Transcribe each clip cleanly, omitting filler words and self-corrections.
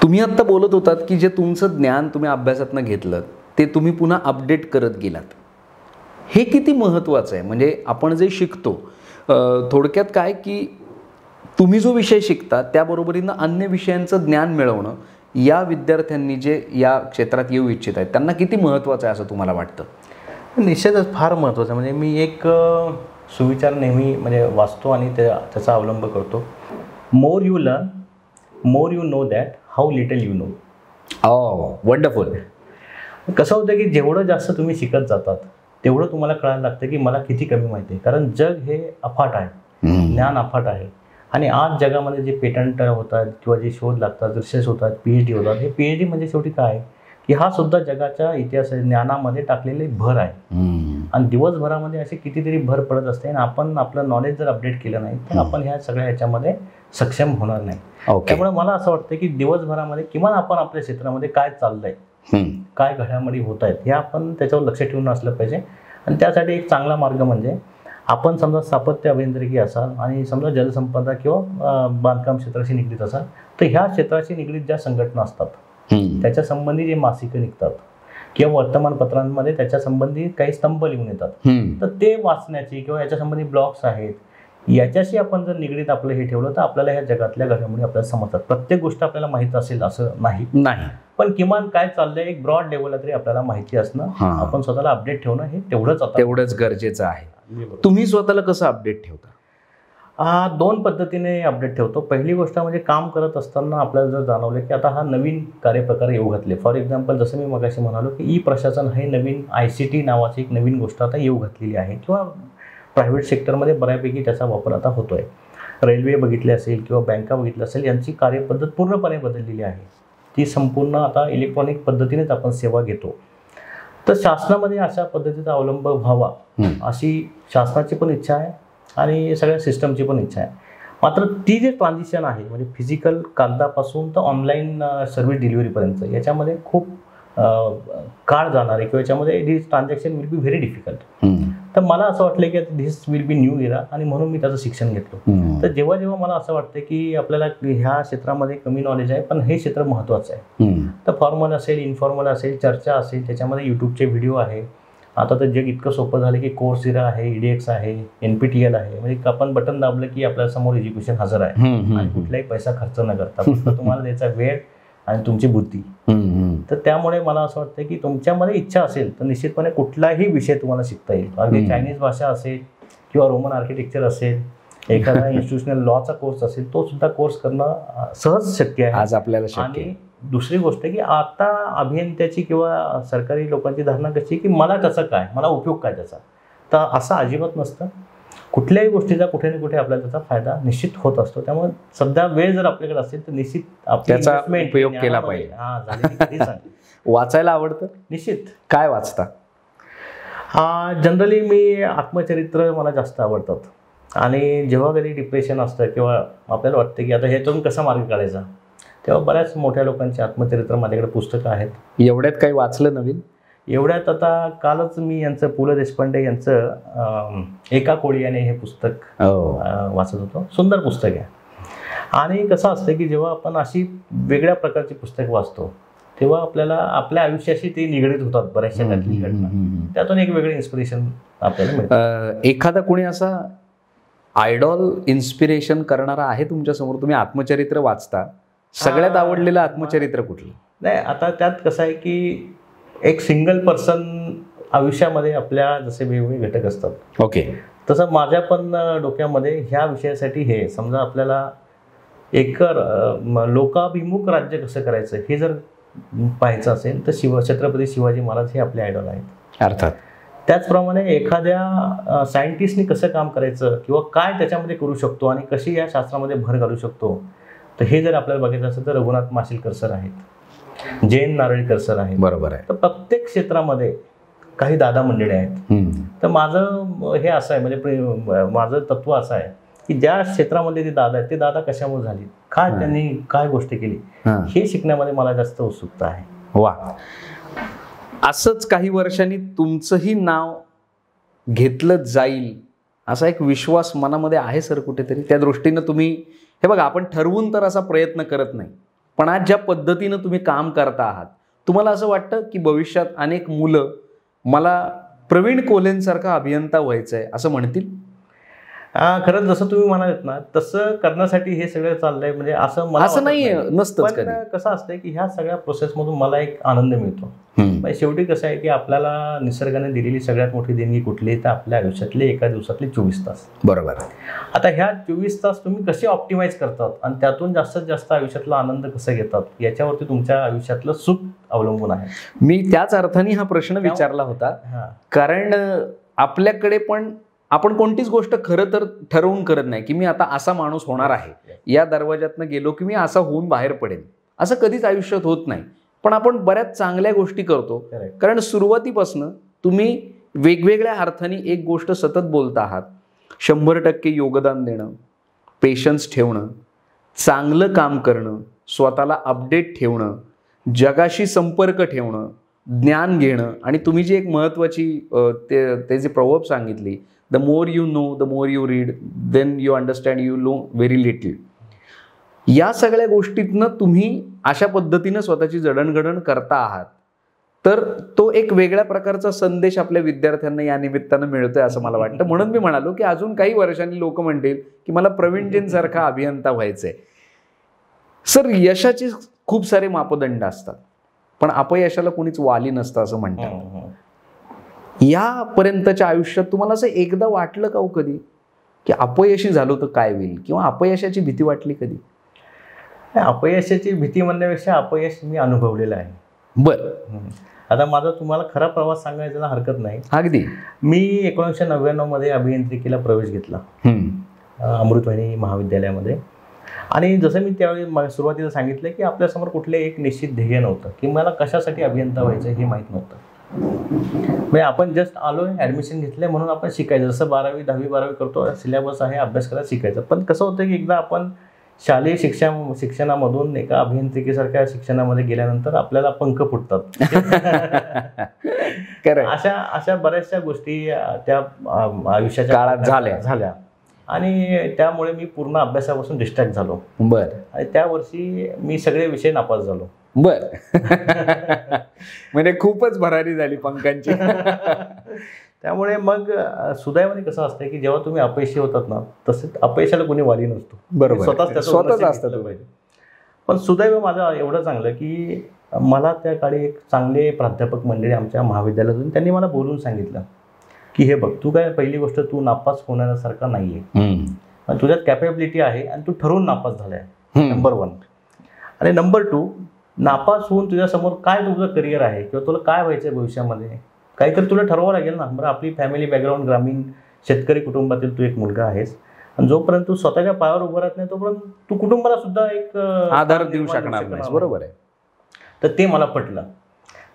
तुम्ही आत्ता बोलत होतात की जे तुमचं ज्ञान तुम्ही अभ्यासातनं घेतलं ते तुम्ही पुन्हा अपडेट करत गेलात. हे किती महत्त्वाचं आहे. म्हणजे आपण जे शिकतो थोडक्यात काय की तुम्ही जो विषय शिकता त्याबरोबरीनं अन्य विषयांचं ज्ञान मिळवणं या विद्यार्थ्यांनी जे या क्षेत्रात येऊ इच्छित आहेत त्यांना किती महत्त्वाचं आहे असं तुम्हाला वाटतं? निश्चितच फार महत्त्वाचं. म्हणजे मी एक सुविचार नेहमी म्हणजे वाचतो आणि त्याचा अवलंब करतो. More you learn, more you know that how little you know. Wonderful. कसं होतं की जेवढं जास्त तुम्ही शिकत जातात तेवढं तुम्हाला कळायला लागतं की मला किती कमी माहिती आहे. कारण जग हे अफाट आहे, ज्ञान अफाट आहे. आणि आज जगामध्ये जे पेटंट होतात किंवा जे शोध लागतात, रिसर्च होतात, PhD होतात, हे PhD म्हणजे शेवटी काय की हा सुद्धा जगाच्या इतिहास ज्ञानामध्ये टाकलेले भर आहे. आणि दिवसभरामध्ये असे कितीतरी भर पडत असते आणि आपण आपलं नॉलेज जर अपडेट केलं नाही तर आपण ह्या सगळ्या ह्याच्यामध्ये सक्षम होणार नाही. त्यामुळे मला असं वाटतं की दिवसभरामध्ये किमान आपण आपल्या क्षेत्रामध्ये काय चाललंय, काय घडामोडी होत आहेत हे आपण त्याच्यावर लक्ष ठेवून असलं पाहिजे. आणि त्यासाठी एक चांगला मार्ग म्हणजे आपण समजा स्थापत्य अभियांत्रिकी असाल आणि समजा जलसंपदा किंवा बांधकाम क्षेत्राशी निगडीत असाल तर ह्या क्षेत्राशी निगडीत ज्या संघटना असतात त्याच्या संबंधी जे मासिकं निघतात किंवा वर्तमानपत्रांमध्ये त्याच्या संबंधी काही स्तंभ लिहून येतात तर ते वाचण्याची किंवा याच्या संबंधी ब्लॉग्स आहेत याच्याशी आपण जर निगडीत आपलं हे ठेवलं तर आपल्याला ह्या जगातल्या घडामोडी आपल्याला समजतात. प्रत्येक गोष्ट आपल्याला माहीत असेल असं नाही, पण किमान काय चाललंय एक ब्रॉड लेवलला तरी आपल्याला माहिती असणं, आपण स्वतःला अपडेट ठेवणं हे तेवढंच गरजेचं आहे. तुम्ही स्वतःला कसं अपडेट ठेवता? दोन पद्धतीने अपडेट ठेवतो. पहिली गोष्ट म्हणजे काम करत असताना आपल्याला जर जाणवलं की आता हा नवीन कार्यप्रकार येऊ घातले. फॉर एक्झाम्पल जसं मी मगाशी म्हणालो की ई प्रशासन हे नवीन ICT नावाची एक नवीन गोष्ट आता येऊ घातलेली आहे किंवा प्रायव्हेट सेक्टरमध्ये बऱ्यापैकी त्याचा वापर आता होतोय. रेल्वे बघितले असेल किंवा बँका बघितल्या असेल यांची कार्यपद्धत पूर्णपणे बदललेली आहे. ती संपूर्ण आता इलेक्ट्रॉनिक पद्धतीनेच आपण सेवा घेतो. तर शासनामध्ये अशा पद्धतीचा अवलंब व्हावा अशी शासनाची पण इच्छा आहे आणि सगळ्या सिस्टमची पण इच्छा आहे. मात्र ती जे ट्रान्झिशन आहे म्हणजे फिजिकल कागदापासून तर ऑनलाईन सर्व्हिस डिलिव्हरीपर्यंत याच्यामध्ये खूप काळ जाणार आहे किंवा याच्यामध्ये this transaction will be very difficult. तर मला असं वाटलं की this will be new era आणि म्हणून मी त्याचं शिक्षण घेतलं. तर जेव्हा जेव्हा मला असं वाटतं की आपल्याला ह्या क्षेत्रामध्ये कमी नॉलेज आहे पण हे क्षेत्र महत्त्वाचं आहे तर फॉर्मल असेल, इन्फॉर्मल असेल, चर्चा असेल, त्याच्यामध्ये यूट्यूबचे व्हिडिओ आहे. आता तर जग इतकं सोपं झालं की कोर्सेरा आहे, EDX आहे, NPTEL आहे. म्हणजे आपण बटन दाबलं की आपल्या समोर एज्युकेशन हजर आहे आणि कुठलाही पैसा खर्च न करता फक्त तुम्हाला त्याचा वेळ आणि तुमची बुद्धी. तर त्यामुळे मला असं वाटतं की तुमच्यामध्ये इच्छा असेल तर निश्चितपणे कुठलाही विषय तुम्हाला शिकता येईल. अगदी चायनीज भाषा असेल किंवा रोमन आर्किटेक्चर असेल, एखादा इन्स्टिट्यूशनल लॉचा कोर्स असेल, तो सुद्धा कोर्स करणं सहज शक्य आहे आज आपल्याला. आणि दुसरी गोष्ट की आता अभियंत्याची किंवा सरकारी लोकांची धारणा कशी की मला त्याचा काय, मला उपयोग काय त्याचा, तर असं अजिबात नसतं. कुठल्याही गोष्टीचा कुठे ना कुठे आपल्याला त्याचा फायदा निश्चित होत असतो. त्यामुळे सध्या वेळ जर आपल्याकडे असेल तर निश्चित त्याचा उपयोग केला पाहिजे. वाचायला आवडतं? निश्चित. काय वाचता? जनरली मी आत्मचरित्र मला जास्त आवडतात आणि जेव्हा कधी डिप्रेशन असतं किंवा आपल्याला वाटतं की आता ह्यातून कसा मार्ग काढायचा तेव्हा बऱ्याच मोठ्या लोकांची आत्मचरित्र माझ्याकडे पुस्तकं आहेत. एवढ्यात काही वाचलं नवीन? एवढ्यात आता कालच मी यांचं पु ल देशपांडे यांचं एका कोळीयाने हे पुस्तक वाचत होतो. सुंदर पुस्तक आहे. आणि कसं असतं की जेव्हा आपण अशी वेगळ्या प्रकारची पुस्तक वाचतो तेव्हा आपल्याला आपल्या आयुष्याशी ते निगडीत होतात बऱ्याचशा घटना. त्यातून एक वेगळी इन्स्पिरेशन आपल्याला मिळतं. एखादा कोणी असा आयडॉल इन्स्पिरेशन करणारा आहे तुमच्यासमोर? तुम्ही आत्मचरित्र वाचता, सगळ्यात आवडलेलं आत्मचरित्र कुठलं? नाही, आता त्यात कसं आहे की एक सिंगल पर्सन आयुष्यामध्ये आपल्या जसे वेगवेगळे घटक असतात. ओके. तसं माझ्या पण डोक्यामध्ये ह्या विषयासाठी हे समजा आपल्याला एक लोकाभिमुख राज्य कसं करायचं हे जर पाहायचं असेल तर छत्रपती शिवाजी महाराज हे आपले आयडॉल आहेत. अर्थात. त्याचप्रमाणे एखाद्या सायंटिस्टनी कसं काम करायचं किंवा काय त्याच्यामध्ये करू शकतो आणि कशी या शास्त्रामध्ये भर घालू शकतो तर हे जर आपल्याला बघायचं असेल तर रघुनाथ माशेलकर सर आहेत, जयंत नारळीकर सर आहेत. बरोबर आहे. तर प्रत्येक क्षेत्रामध्ये काही दादा मंडळी आहेत. तर माझं हे असं आहे म्हणजे माझं तत्व असं आहे की ज्या क्षेत्रामध्ये ते दादा आहेत ते दादा कशामुळे झाले, काय त्यांनी काय गोष्ट केली हे शिकण्यामध्ये मला जास्त उत्सुकता आहे. वा. असंच काही वर्षांनी तुमचंही नाव घेतलं जाईल असा एक विश्वास मनामध्ये आहे सर कुठेतरी? त्या दृष्टीनं तुम्ही हे बघा, आपण ठरवून तर असा प्रयत्न करत नाही, पण आज ज्या पद्धतीनं तुम्ही काम करता आहात, तुम्हाला असं वाटतं की भविष्यात अनेक मुलं मला प्रवीण कोल्हेंसारखा अभियंता व्हायचं आहे असं म्हणतील? खरंच जसं तुम्ही म्हणालात ना, तसं करण्यासाठी हे सगळं चाललंय, म्हणजे असं मला असं वाटत नाही नाही. नसतंच पण कधी. कसं असतंय की ह्या सगळ्या प्रोसेसमधून मला एक आनंद मिळतो. म्हणजे शेवटी कसं आहे की आपल्याला निसर्गाने दिलेली सगळ्यात मोठी देणगी कुठली, तर आपल्या आयुष्यातले एका दिवसातले 24 तास. बरोबर. आता ह्या 24 तास तुम्ही कसे ऑप्टिमाइज करतात आणि त्यातून जास्तीत जास्त आयुष्यातला आनंद कसा घेतात याच्यावरती तुमच्या आयुष्यातलं सुख अवलंबून आहे. मी त्याच अर्थाने हा प्रश्न विचारला होता, कारण आपल्याकडे पण आपण कोणतीच गोष्ट खरं तर ठरवून करत नाही की मी आता असा माणूस होणार आहे, या दरवाज्यातनं गेलो की मी असा होऊन बाहेर पडेन, असं कधीच आयुष्यात होत नाही. पण आपण बऱ्याच चांगल्या गोष्टी करतो, कारण सुरुवातीपासून तुम्ही वेगवेगळ्या अर्थाने एक गोष्ट सतत बोलता आहात. 100% योगदान देणं, पेशन्स ठेवणं, चांगलं काम करणं, स्वतःला अपडेट ठेवणं, जगाशी संपर्क ठेवणं, ज्ञान घेणं, आणि तुम्ही जी एक महत्त्वाची ते जे प्रवर्ब सांगितली, the more you know the more you read then you understand you know very little. या सगळ्या गोष्टीतनं तुम्ही अशा पद्धतीनं स्वतःची जडणघडण करता आहात, तर तो एक वेगळ्या प्रकारचा संदेश आपल्या विद्यार्थ्यांना या निमित्तानं मिळतोय असं मला वाटतं. म्हणून मी म्हणालो की अजून काही वर्षांनी लोक म्हणतील की मला प्रवीणजींसारखा अभियंता व्हायचंय. सर, यशाचे खूप सारे मापदंड असतात, पण अपयशाला कोणीच वाली नसतं असं म्हणतात. यापर्यंतच्या आयुष्यात तुम्हाला असं एकदा वाटलं का हो कधी की अपयशी झालो तर काय होईल, किंवा अपयशाची भीती वाटली कधी? अपयशाची भीती म्हणण्यापेक्षा अपयश मी अनुभवलेलं आहे. बरं. आता माझा तुम्हाला खरा प्रवास सांगायचा हरकत नाही. अगदी. मी 1999 मध्ये अभियांत्रिकीला प्रवेश घेतला अमृतवाहिनी महाविद्यालयामध्ये. आणि जसं मी त्यावेळी सुरुवातीला सांगितलं की आपल्यासमोर कुठले एक निश्चित ध्येय नव्हतं की मला कशासाठी अभियंता व्हायचं हे माहीत नव्हतं. म्हणजे आपण जस्ट आलोय, ॲडमिशन घेतलंय म्हणून आपण शिकायचं, जसं 12वी 10वी 12वी करतो, सिलेबस आहे, अभ्यास करायला शिकायचं. पण कसं होतं की एकदा आपण शालेय शिक्षणामधून एका अभियांत्रिकीसारख्या शिक्षणामध्ये गेल्यानंतर आपल्याला पंख फुटतात. अशा बऱ्याचशा गोष्टी त्या आयुष्याच्या काळात झाल्या आणि त्यामुळे मी पूर्ण अभ्यासापासून डिस्ट्रॅक्ट झालो. बरं. आणि त्या वर्षी मी सगळे विषय नापास झालो. बर. म्हणजे खूपच भरारी झाली पंखांची. त्यामुळे मग सुदैवाने कसं असतं की जेव्हा तुम्ही अपयशी होतात ना, तसं अपयशाला कोणी वाली नसतो. बरोबर. स्वतःच असतं पाहिजे. पण सुदैव माझं एवढं चांगलं की मला त्या काळी एक चांगले प्राध्यापक मंडळी आमच्या महाविद्यालयातून त्यांनी मला बोलून सांगितलं की हे बघ, तू काय, पहिली गोष्ट तू नापास होण्यासारखा नाहीये, तुझ्यात कॅपेबिलिटी आहे आणि तू ठरवून नापास झालाय, नंबर 1. आणि नंबर 2, नापास होऊन तुझ्यासमोर काय तुझं करिअर आहे किंवा तुला काय व्हायचं आहे भविष्यामध्ये, काहीतरी तुला ठरवावं लागेल ना. बरं, आपली फॅमिली बॅकग्राऊंड ग्रामीण शेतकरी कुटुंबातील तू एक मुलगा आहेस, आणि जोपर्यंत तू स्वतःच्या पायावर उभं राहत नाही तोपर्यंत तू कुटुंबाला सुद्धा एक आधार देऊ शकणार नाही. बरोबर आहे. तर ते मला पटलं.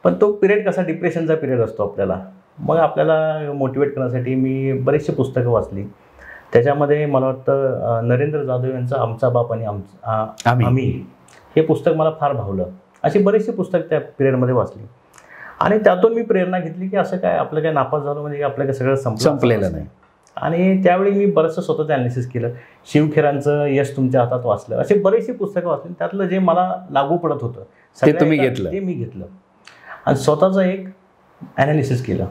पण तो पिरियड कसा डिप्रेशनचा पिरियड असतो आपल्याला. मग आपल्याला मोटिवेट करण्यासाठी मी बरेचशी पुस्तकं वाचली. त्याच्यामध्ये मला वाटतं नरेंद्र जाधव यांचं आमचा बाप आणि आम्ही हे पुस्तक मला फार भावलं. अशी बरीचशी पुस्तक त्या पिरियडमध्ये वाचली आणि त्यातून मी प्रेरणा घेतली की असं काय, आपलं काय नापास झालं म्हणजे आपलं काय सगळं संपलेलं नाही. आणि त्यावेळी मी बरंचसं स्वतःचं ॲनालिसिस केलं. शिवखेरांचं यश तुमच्या हातात वाचलं. अशी बरीचशी पुस्तकं वाचली. त्यातलं जे मला लागू पडत होतं ते मी घेतलं आणि स्वतःचं एक ॲनालिसिस केलं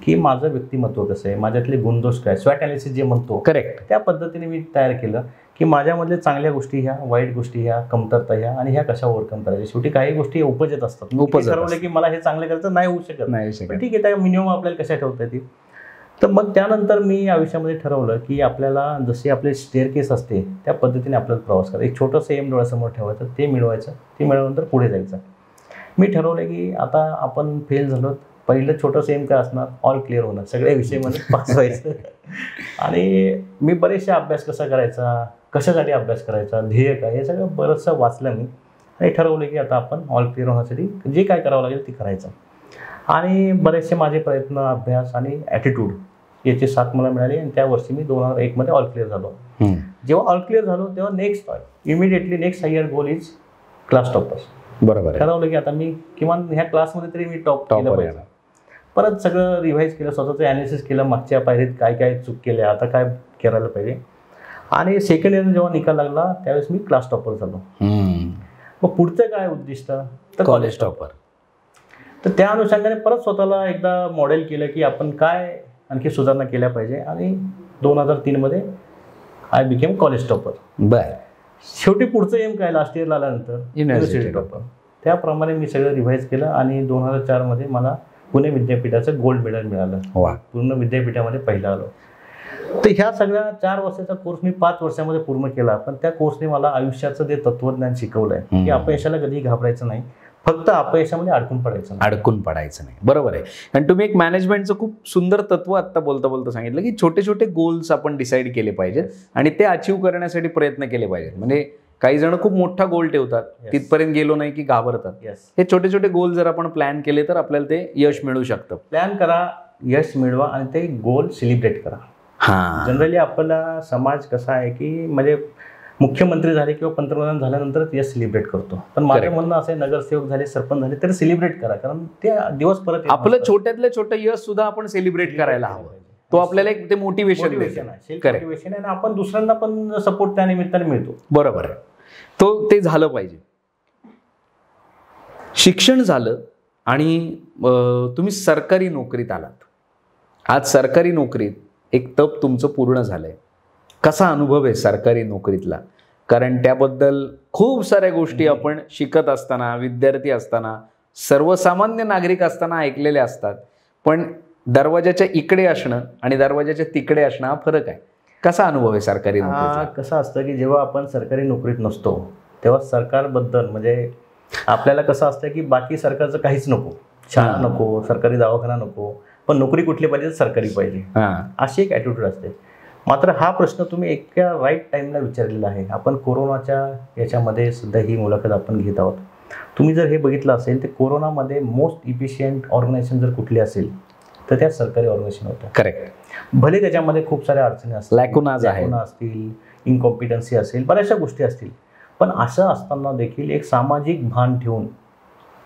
की माझं व्यक्तिमत्व कसं आहे, माझ्यातले गुणदोष काय, स्वॅट ॲनालिसिस जे म्हणतो, करेक्ट, त्या पद्धतीने मी तयार केलं की माझ्यामधले चांगल्या गोष्टी ह्या, वाईट गोष्टी ह्या, कमतरता ह्या, आणि ह्या कशा ओव्हरकम करायच्या. शेवटी काही गोष्टी उपजत असतात. ठरवलं की मला हे चांगलं करायचं नाही, होऊ शकत नाही, ठीक आहे, त्या मिनिमम आपल्याला कशा ठेवता येतील. तर मग त्यानंतर मी आयुष्यामध्ये ठरवलं की आपल्याला जशी आपली स्टेअरकेस असते त्या पद्धतीने आपल्याला प्रवास करायचा. एक छोटंसं एम डोळ्यासमोर ठेवायचं, ते मिळवायचं, ते मिळवल्यानंतर पुढे जायचं. मी ठरवलं की आता आपण फेल झालो, पहिलं छोटंसं एम काय असणार, ऑल क्लिअर होणं, सगळ्या विषयामध्ये पास व्हायचं. आणि मी बरेचशा अभ्यास कसा करायचा, कशासाठी अभ्यास करायचा, ध्येय काय, हे सगळं बरंचसं वाचलं मी आणि ठरवलं की आता आपण ऑल क्लिअर होण्यासाठी जे काय करावं लागेल ते करायचं. आणि बरेचसे माझे प्रयत्न, अभ्यास आणि ॲटिट्यूड याची साथ मला मिळाली आणि त्या वर्षी मी 2001 मध्ये ऑल क्लिअर झालो. जेव्हा ऑल क्लिअर झालो तेव्हा immediately next higher goal is class toppers. बरोबर. ठरवलं की आता मी किमान ह्या क्लासमध्ये तरी मी टॉप केलं पाहिजे. परत सगळं रिव्हाइज केलं, स्वतःचं ॲनालिसिस केलं, मागच्या पायरीत काय काय चूक केल्या, आता काय करायला पाहिजे. आणि सेकंड इयर जेव्हा निकाल लागला त्यावेळेस मी क्लास टॉपर झालो. मग पुढचं काय उद्दिष्ट, तर कॉलेज टॉपर. तर त्या अनुषंगाने परत स्वतःला एकदा मॉडेल केलं की आपण काय आणखी सुधारणा केल्या पाहिजे, आणि 2003 मध्ये आय बिकेम कॉलेज टॉपर. बर. शेवटी पुढचं एम काय, लास्ट इयरला आल्यानंतर युनिव्हर्सिटी टॉपर. त्याप्रमाणे मी सगळं रिव्हाइज केलं आणि 2004 मध्ये मला पुणे विद्यापीठाचं गोल्ड मेडल मिळालं. वा. पूर्ण विद्यापीठामध्ये पहिला आलो. तर ह्या सगळ्या 4 वर्षाचा कोर्स मी 5 वर्षामध्ये पूर्ण केला. पण त्या कोर्सने मला आयुष्याचं ते तत्वज्ञान शिकवलंय की अपयशाला कधीही घाबरायचं नाही, फक्त अपयशामध्ये अडकून पडायचं नाही. अडकून पडायचं नाही. बरोबर आहे. आणि तुम्ही एक मॅनेजमेंटचं खूप सुंदर तत्व आत्ता बोलता बोलता सांगितलं की छोटे छोटे गोल्स आपण डिसाईड केले पाहिजेत आणि ते अचीव्ह करण्यासाठी प्रयत्न केले पाहिजेत. म्हणजे काही जण खूप मोठा गोल ठेवतात, तिथपर्यंत गेलो नाही की घाबरतात. हे छोटे छोटे गोल जर आपण प्लॅन केले तर आपल्याला ते यश मिळू शकतं. प्लॅन करा, यश मिळवा आणि ते गोल सेलिब्रेट करा. जनरली आपला समाज कसा आहे की म्हणजे मुख्यमंत्री झाले किंवा पंतप्रधान झाल्यानंतर यश सेलिब्रेट करतो. पण माझं म्हणणं असं आहे, नगरसेवक झाले, सरपंच झाले तरी सेलिब्रेट करा, कारण ते दिवस परत आपलं छोट्यातलं छोटं यश सुद्धा आपण सेलिब्रेट करायला हवं. तो आपल्याला एक ते मोटिवेशन आहे आणि आपण दुसऱ्यांना पण सपोर्ट त्या निमित्ताने मिळतो. बरोबर आहे. ते झालं पाहिजे. शिक्षण झालं आणि तुम्ही सरकारी नोकरीत आलात. आज सरकारी नोकरीत एक तप तुमचं पूर्ण झालंय. कसा अनुभव आहे सरकारी नोकरीतला? कारण त्याबद्दल खूप साऱ्या गोष्टी आपण शिकत असताना, विद्यार्थी असताना, सर्वसामान्य नागरिक असताना ऐकलेल्या असतात. पण दरवाजाच्या इकडे असणं आणि दरवाजाच्या तिकडे असणं हा फरक आहे. कसा अनुभव आहे सरकारी नोकरीचा? कसं असतं की जेव्हा आपण सरकारी नोकरीत नसतो तेव्हा सरकारबद्दल म्हणजे आपल्याला कसं असतं की बाकी सरकारचं काहीच नको, शाळा नको, सरकारी दवाखाना नको, पण नोकरी कुठली पाहिजे, सरकारी पाहिजे, अशी एक ॲटिट्यूड असते. मात्र हा प्रश्न तुम्ही एका राईट टाईमला विचारलेला आहे. आपण कोरोनाच्या याच्यामध्ये सुद्धा ही मुलाखत आपण घेत आहोत. तुम्ही जर हे बघितलं असेल तर कोरोनामध्ये मोस्ट इफिशियंट ऑर्गनायझेशन जर कुठली असेल तर त्या सरकारी ऑर्गनायझेशन होतं. करेक्ट. भले त्याच्यामध्ये खूप साऱ्या अडचणी असतील, लॅकुनाज असतील, इनकॉम्पिटन्सी असेल, बऱ्याचशा गोष्टी असतील, पण असं असताना देखील एक सामाजिक भान ठेवून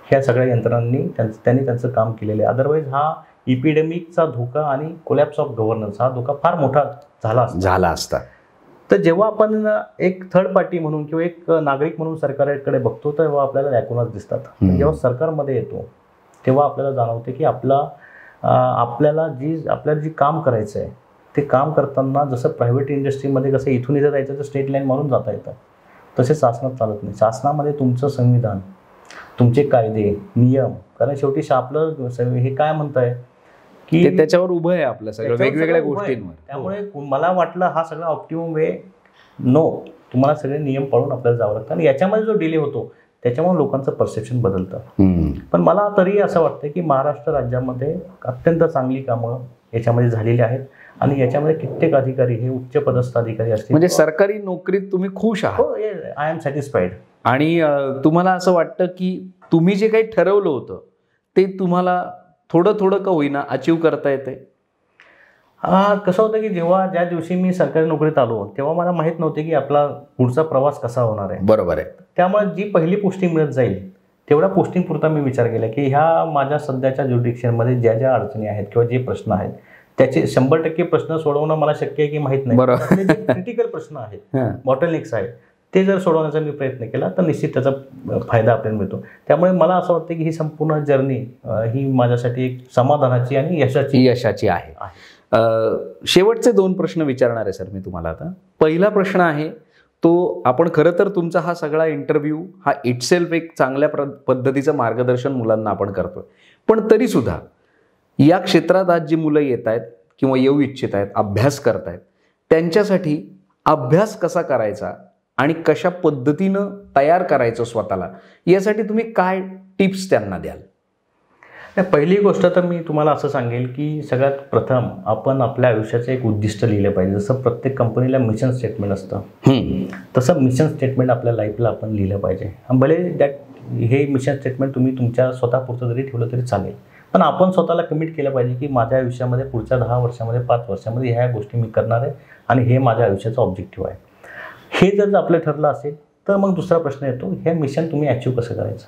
ह्या सगळ्या यंत्रणांनी त्यांनी त्यांचं काम केलेलं आहे. अदरवाईज हा इपिडेमिकचा धोका आणि कोलॅप्स ऑफ गव्हर्नन्स हा धोका फार मोठा झाला असता. तर जेव्हा आपण एक थर्ड पार्टी म्हणून किंवा एक नागरिक म्हणून सरकारकडे बघतो तेव्हा आपल्याला लॅकुनाज दिसतात. जेव्हा सरकारमध्ये येतो तेव्हा आपल्याला जाणवते की आपल्याला जी काम करायचं आहे ते काम करताना जसं प्रायव्हेट इंडस्ट्रीमध्ये कसं इथून इथं जायचं तर स्टेट लाईन मारून जाता येतं, तसे शासनात चालत नाही. शासनामध्ये तुमचं संविधान, तुमचे कायदे, नियम, कारण शेवटी आपलं हे काय म्हणताय की त्याच्यावर उभं आहे आपलं सगळं वेगवेगळ्या गोष्टींवर. त्यामुळे मला वाटलं हा सगळा ऑप्टिमम वे नो, तुम्हाला सगळे नियम पाळून आपल्याला जावं लागतं आणि याच्यामध्ये जो डिले होतो त्याच्यामुळे लोकांचं परसेप्शन बदलतं. पण मला तरी असं वाटतं की महाराष्ट्र राज्यामध्ये अत्यंत चांगली कामं याच्यामध्ये झालेली आहेत आणि याच्यामध्ये कित्येक अधिकारी हे उच्च पदस्थ अधिकारी असतील. म्हणजे सरकारी नोकरीत तुम्ही खुश आहात? हो, आय एम सॅटिस्फाईड. आणि तुम्हाला असं वाटतं की तुम्ही जे काही ठरवलं होतं ते तुम्हाला थोडं थोडं का होईना अचीव करता येते? कसं होतं की ज्या दिवशी मी सरकारी नोकरीत आलो तेव्हा मला माहीत नव्हते की आपला पुढचा प्रवास कसा होणार आहे. बरोबर आहे. त्यामुळे जी पहिली पोस्टिंग मिळत जाईल तेवढ्या पोस्टिंग पुरता मी विचार केला की ह्या माझ्या सध्याच्या ज्युरिडिक्शनमध्ये ज्या ज्या अडचणी आहेत किंवा जे प्रश्न आहेत त्याचे 100% प्रश्न सोडवणं मला शक्य आहे की माहीत नाही. क्रिटिकल प्रश्न आहेत, बॉटलनेक्स आहेत, ते जर सोडवण्याचा मी प्रयत्न केला तर निश्चित त्याचा फायदा आपल्याला मिळतो. त्यामुळे मला असं वाटतं की ही संपूर्ण जर्नी ही माझ्यासाठी एक समाधानाची आणि यशाची आहे. शेवटचे 2 प्रश्न विचारणार आहे सर मी तुम्हाला आता. पहिला प्रश्न आहे तो आपण खरं तर तुमचा हा सगळा इंटरव्ह्यू हा इटसेल्फ एक चांगल्या पद्धतीचं मार्गदर्शन मुलांना आपण करतोय, पण तरीसुद्धा या क्षेत्रात आज जी मुलं येत आहेत किंवा येऊ इच्छित आहेत, अभ्यास करतायत, त्यांच्यासाठी अभ्यास कसा करायचा आणि कशा पद्धतीनं तयार करायचं स्वतःला, यासाठी तुम्ही काय टिप्स त्यांना द्याल? पहिली गोष्ट तर मी तुम्हाला असं सांगेल की सगळ्यात प्रथम आपण आपल्या आयुष्याचं एक उद्दिष्ट लिहिलं पाहिजे. जसं प्रत्येक कंपनीला मिशन स्टेटमेंट असतं तसं मिशन स्टेटमेंट आपल्या लाईफला आपण लिहिलं पाहिजे. भले हे मिशन स्टेटमेंट तुम्ही तुमच्या स्वतःपुरतं जरी ठेवलं तरी चालेल, पण आपण स्वतःला कमिट केलं पाहिजे की माझ्या आयुष्यामध्ये पुढच्या 10 वर्षामध्ये 5 वर्षामध्ये ह्या गोष्टी मी करणार आहे आणि हे माझ्या आयुष्याचं ऑब्जेक्टिव्ह आहे. हे जर आपलं ठरलं असेल तर मग दुसरा प्रश्न येतो, हे मिशन तुम्ही अचीव्ह कसं करायचं.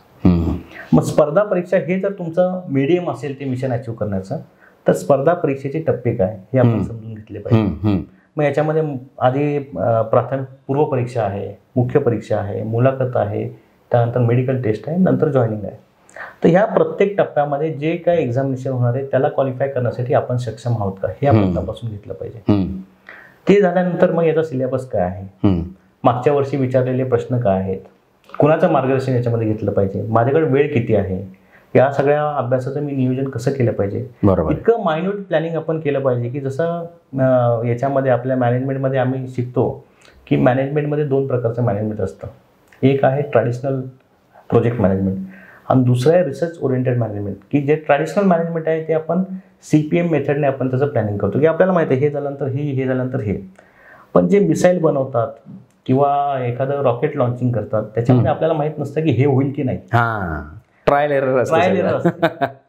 मग स्पर्धा परीक्षा हे जर तुमचं मीडियम असेल ते मिशन अचीव्ह करण्याचं, तर स्पर्धा परीक्षेचे टप्पे काय हे आपण समजून घेतले पाहिजे. मग याच्यामध्ये आधी प्राथमिक पूर्व परीक्षा आहे, मुख्य परीक्षा आहे, मुलाखत आहे, त्यानंतर मेडिकल टेस्ट आहे, नंतर जॉईनिंग आहे. तर ह्या प्रत्येक टप्प्यामध्ये जे काय एक्झामिनेशन होणार आहे त्याला क्वालिफाय करण्यासाठी आपण सक्षम आहोत का हे आपण तपासून घेतलं पाहिजे. ते झाल्यानंतर मग याचा सिलेबस काय आहे, मागच्या वर्षी विचारलेले प्रश्न काय आहेत, कुणाचं मार्गदर्शन याच्यामध्ये घेतलं पाहिजे, माझ्याकडे वेळ किती आहे, या सगळ्या अभ्यासाचं मी नियोजन कसं केलं पाहिजे. इतकं मायन्यूट प्लॅनिंग आपण केलं पाहिजे की जसं याच्यामध्ये आपल्या मॅनेजमेंटमध्ये आम्ही शिकतो की मॅनेजमेंटमध्ये 2 प्रकारचं मॅनेजमेंट असतं. एक आहे ट्रॅडिशनल प्रोजेक्ट मॅनेजमेंट आणि दुसरं आहे रिसर्च ओरिएंटेड मॅनेजमेंट, की जे ट्रॅडिशनल मॅनेजमेंट आहे ते आपण CPM मेथडने आपण त्याचं प्लॅनिंग करतो की आपल्याला माहिती आहे हे झाल्यानंतर हे झाल्यानंतर हे. पण जे मिसाईल बनवतात किंवा एखादं रॉकेट लॉन्चिंग करतात त्याच्यामध्ये आपल्याला माहीत नसतं की हे होईल की नाही. ट्रायल एरर असते.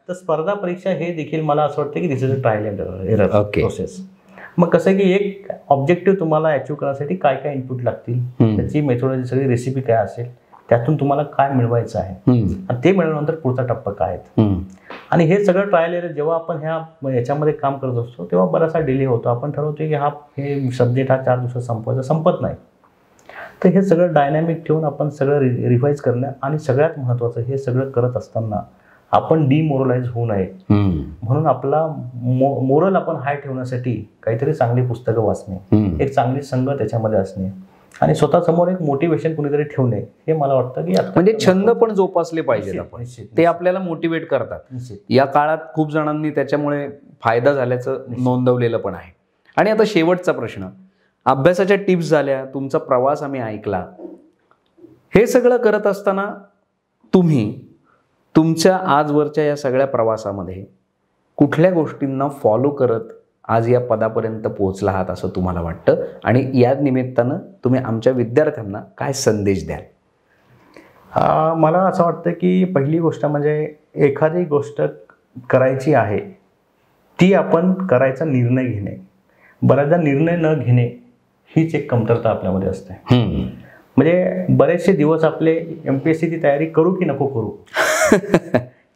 तर स्पर्धा परीक्षा हे देखील मला असं वाटतं की this is a trial error process. मग कसं आहे की एक ऑब्जेक्टिव्ह तुम्हाला अचीव्ह करण्यासाठी काय काय इनपुट लागतील, त्याची मेथोडॉलॉजी सगळी रेसिपी काय असेल, त्यातून तुम्हाला काय मिळवायचं आहे आणि ते मिळवल्यानंतर पुढचा टप्पा काय आहे. आणि हे सगळं ट्रायल एरर जेव्हा आपण याच्यामध्ये काम करत असतो तेव्हा बराचसा डिले होतो. आपण ठरवतो की हे सब्जेक्ट 4 दिवसात संपवायचा, संपत नाही. तर हे सगळं डायनॅमिक ठेवून आपण सगळं रिवाईज करणं आणि सगळ्यात महत्त्वाचं हे सगळं करत असताना आपण डिमोरलाइज होऊ नये म्हणून आपला मोरल आपण हाय ठेवण्यासाठी काहीतरी चांगली पुस्तकं वाचणे, एक चांगली संघ त्याच्यामध्ये असणे आणि स्वतःसमोर एक मोटिवेशन कुणीतरी ठेवणे हे मला वाटतं की म्हणजे छंद पण जोपासले पाहिजेत आपण, ते आपल्याला मोटिवेट करतात. या काळात खूप जणांनी त्याच्यामुळे फायदा झाल्याचं नोंदवलेलं पण आहे. आणि आता शेवटचा प्रश्न, अभ्यासाच्या टिप्स झाल्या, तुमचा प्रवास आम्ही ऐकला, हे सगळं करत असताना तुम्ही तुमच्या आजवरच्या या सगळ्या प्रवासामध्ये कुठल्या गोष्टींना फॉलो करत आज या पदापर्यंत पोहोचला आहात असं तुम्हाला वाटतं आणि या निमित्तानं तुम्ही आमच्या विद्यार्थ्यांना काय संदेश द्याल? मला असं वाटतं की पहिली गोष्ट म्हणजे एखादी गोष्ट करायची आहे ती आपण करायचा निर्णय घेणे. बऱ्याचदा निर्णय न घेणे हीच एक कमतरता आपल्यामध्ये असते. म्हणजे बरेचसे दिवस आपले MPSCची तयारी करू की नको करू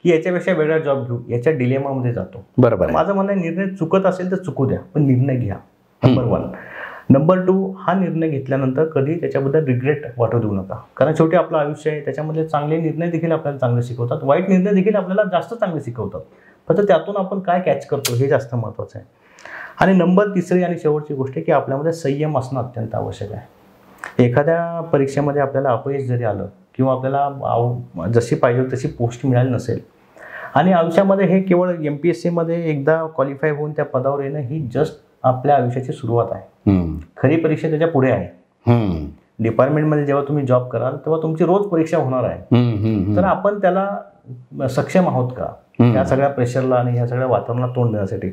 की याच्यापेक्षा वेगळा जॉब घेऊ याच्या डिलेमामध्ये जातो. बरोबर. माझं म्हणणं निर्णय चुकत असेल तर चुकू द्या, पण निर्णय घ्या. नंबर 1. नंबर 2, हा निर्णय घेतल्यानंतर कधी त्याच्याबद्दल रिग्रेट वाटू देऊ नका. कारण शेवटी आपलं आयुष्य आहे, त्याच्यामध्ये चांगले निर्णय देखील आपल्याला चांगले शिकवतात, वाईट निर्णय देखील आपल्याला जास्त चांगले शिकवतात. फक्त त्यातून आपण काय कॅच करतो हे जास्त महत्त्वाचं आहे. आणि नंबर 3 आणि शेवटची गोष्ट की आपल्यामध्ये संयम असणं अत्यंत आवश्यक आहे. एखाद्या परीक्षेमध्ये आपल्याला अपयश जरी आलं किंवा आपल्याला जशी पाहिजे तशी पोस्ट मिळाली नसेल आणि आयुष्यामध्ये हे केवळ MPSCमध्ये एकदा क्वालिफाय होऊन त्या पदावर येणं ही जस्ट आपल्या आयुष्याची सुरुवात आहे. खरी परीक्षा त्याच्या पुढे आहे. डिपार्टमेंटमध्ये जेव्हा तुम्ही जॉब कराल तेव्हा तुमची रोज परीक्षा होणार आहे. तर आपण त्याला सक्षम आहोत का या सगळ्या प्रेशरला आणि या सगळ्या वातावरणाला तोंड देण्यासाठी,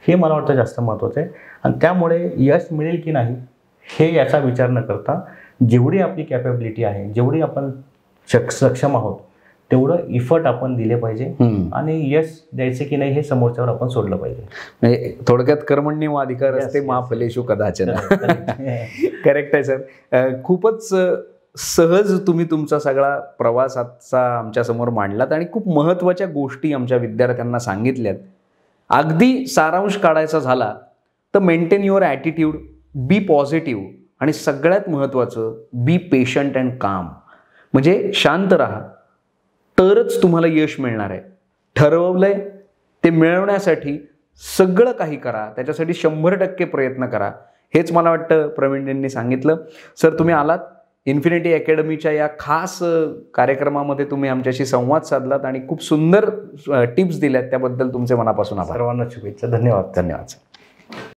हे मला वाटतं जास्त महत्त्वाचं आहे. आणि त्यामुळे यश मिळेल की नाही हे याचा विचार न करता जेवढी आपली कॅपेबिलिटी आहे, जेवढी आपण सक्षम आहोत तेवढं इफर्ट आपण दिले पाहिजे आणि यश द्यायचे की नाही हे समोरच्यावर आपण सोडलं पाहिजे. म्हणजे थोडक्यात कर्मण्येव अधिकार असते मा फलेषु कदाचन. करेक्ट आहे सर. खूपच सहज तुम्ही तुमचा सगळा प्रवासाचा आमच्यासमोर मांडलात आणि खूप महत्त्वाच्या गोष्टी आमच्या विद्यार्थ्यांना सांगितल्यात. अगदी सारांश काढायचा झाला तर maintain your attitude, be positive आणि सगळ्यात महत्त्वाचं बी पेशंट अँड काम. म्हणजे शांत राहा तरच तुम्हाला यश मिळणार आहे. ठरवलंय ते मिळवण्यासाठी सगळं काही करा, त्याच्यासाठी 100% प्रयत्न करा. हेच मला वाटतं प्रवीणजींनी सांगितलं. सर तुम्ही आलात, इन्फिनिटी अकॅडमीच्या या खास कार्यक्रमामध्ये तुम्ही आमच्याशी संवाद साधलात आणि खूप सुंदर टिप्स दिल्यात, त्याबद्दल तुमचे मनापासून आभार. सर्वांना शुभेच्छा. धन्यवाद. धन्यवाद.